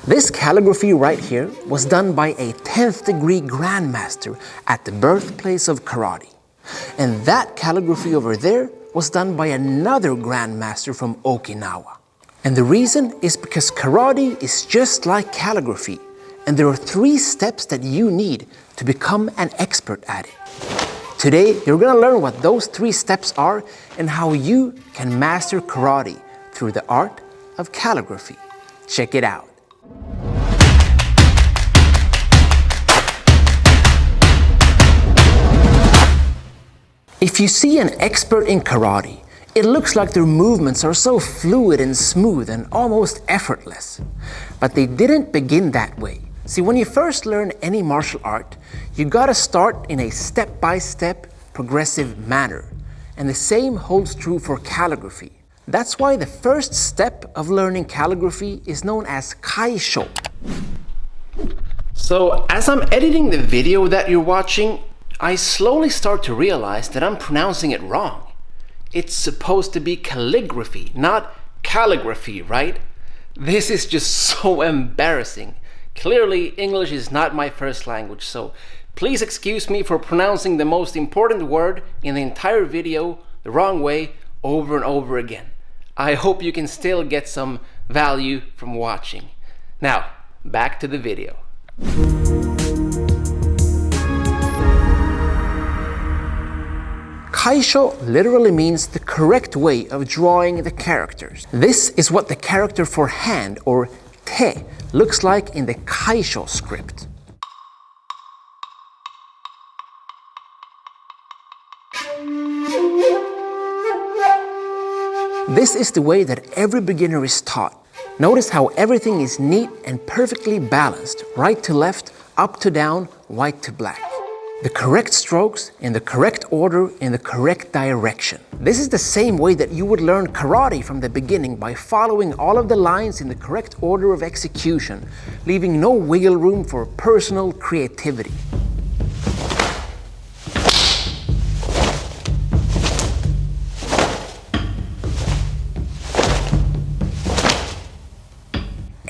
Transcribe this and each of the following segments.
This calligraphy right here was done by a 10th degree grandmaster at the birthplace of karate. And that calligraphy over there was done by another grandmaster from Okinawa. And the reason is because karate is just like calligraphy, and there are 3 steps that you need to become an expert at it. Today, you're going to learn what those 3 steps are and how you can master karate through the art of calligraphy. Check it out. If you see an expert in karate, it looks like their movements are so fluid and smooth and almost effortless. But they didn't begin that way. See, when you first learn any martial art, you gotta start in a step-by-step, progressive manner. And the same holds true for calligraphy. That's why the first step of learning calligraphy is known as Kaisho. So, as I'm editing the video that you're watching, I slowly start to realize that I'm pronouncing it wrong. It's supposed to be calligraphy, not calligraphy, right? This is just so embarrassing. Clearly, English is not my first language, so please excuse me for pronouncing the most important word in the entire video the wrong way over and over again. I hope you can still get some value from watching. Now, back to the video. Kaisho literally means the correct way of drawing the characters. This is what the character for hand, or te, looks like in the Kaisho script. This is the way that every beginner is taught. Notice how everything is neat and perfectly balanced, right to left, up to down, white to black. The correct strokes in the correct order in the correct direction. This is the same way that you would learn karate from the beginning, by following all of the lines in the correct order of execution, leaving no wiggle room for personal creativity.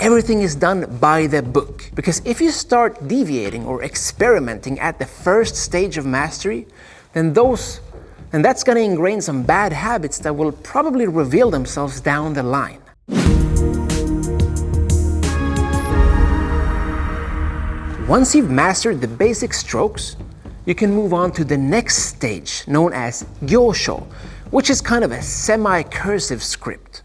Everything is done by the book. Because if you start deviating or experimenting at the first stage of mastery, then that's going to ingrain some bad habits that will probably reveal themselves down the line. Once you've mastered the basic strokes, you can move on to the next stage, known as Gyosho, which is kind of a semi-cursive script.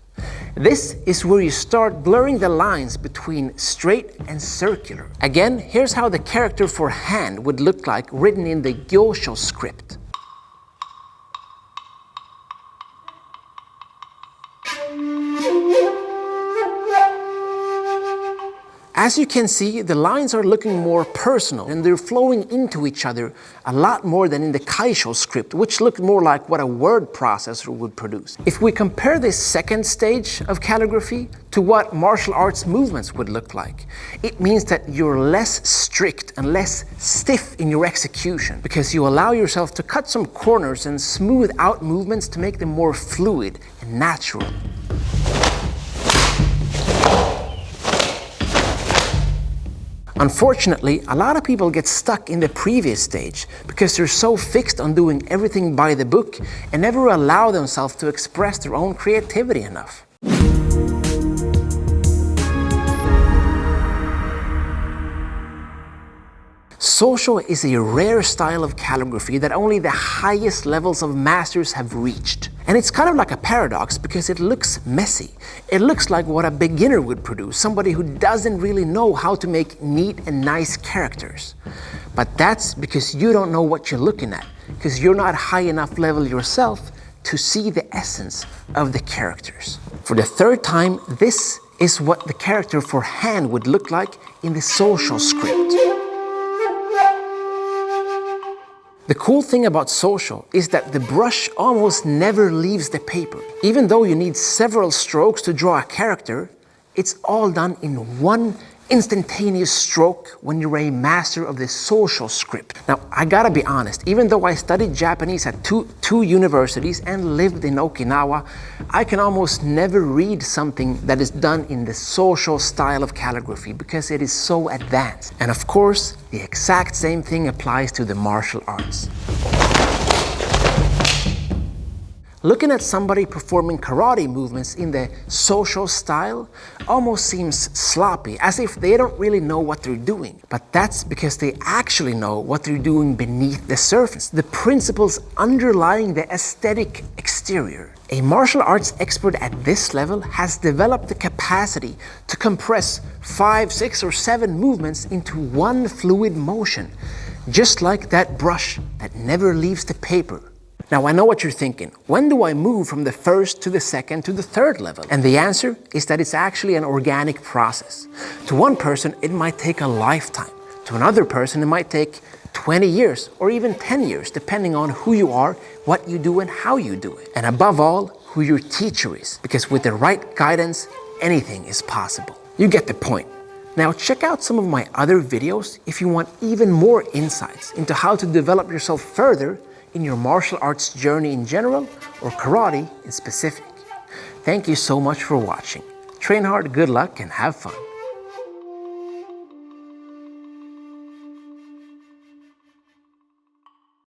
This is where you start blurring the lines between straight and circular. Again, here's how the character for hand would look like written in the Gyosho script. As you can see, the lines are looking more personal and they're flowing into each other a lot more than in the Kaisho script, which looked more like what a word processor would produce. If we compare this second stage of calligraphy to what martial arts movements would look like, it means that you're less strict and less stiff in your execution, because you allow yourself to cut some corners and smooth out movements to make them more fluid and natural. Unfortunately, a lot of people get stuck in the previous stage because they're so fixed on doing everything by the book and never allow themselves to express their own creativity enough. Sosho is a rare style of calligraphy that only the highest levels of masters have reached. And it's kind of like a paradox because it looks messy. It looks like what a beginner would produce, somebody who doesn't really know how to make neat and nice characters. But that's because you don't know what you're looking at, because you're not high enough level yourself to see the essence of the characters. For the third time, this is what the character for hand would look like in the Sosho script. The cool thing about Sosho is that the brush almost never leaves the paper. Even though you need several strokes to draw a character, it's all done in one instantaneous stroke when you're a master of the social script. Now, I gotta be honest, even though I studied Japanese at two universities and lived in Okinawa, I can almost never read something that is done in the social style of calligraphy because it is so advanced. And of course, the exact same thing applies to the martial arts. Looking at somebody performing karate movements in the Sosho style almost seems sloppy, as if they don't really know what they're doing. But that's because they actually know what they're doing beneath the surface, the principles underlying the aesthetic exterior. A martial arts expert at this level has developed the capacity to compress 5, 6, or 7 movements into one fluid motion, just like that brush that never leaves the paper. Now, I know what you're thinking. When do I move from the first to the second to the third level? And the answer is that it's actually an organic process. To one person, it might take a lifetime. To another person, it might take 20 years or even 10 years, depending on who you are, what you do, and how you do it. And above all, who your teacher is. Because with the right guidance, anything is possible. You get the point. Now, check out some of my other videos if you want even more insights into how to develop yourself further in your martial arts journey in general or karate in specific. Thank you so much for watching. Train hard, good luck, and have fun.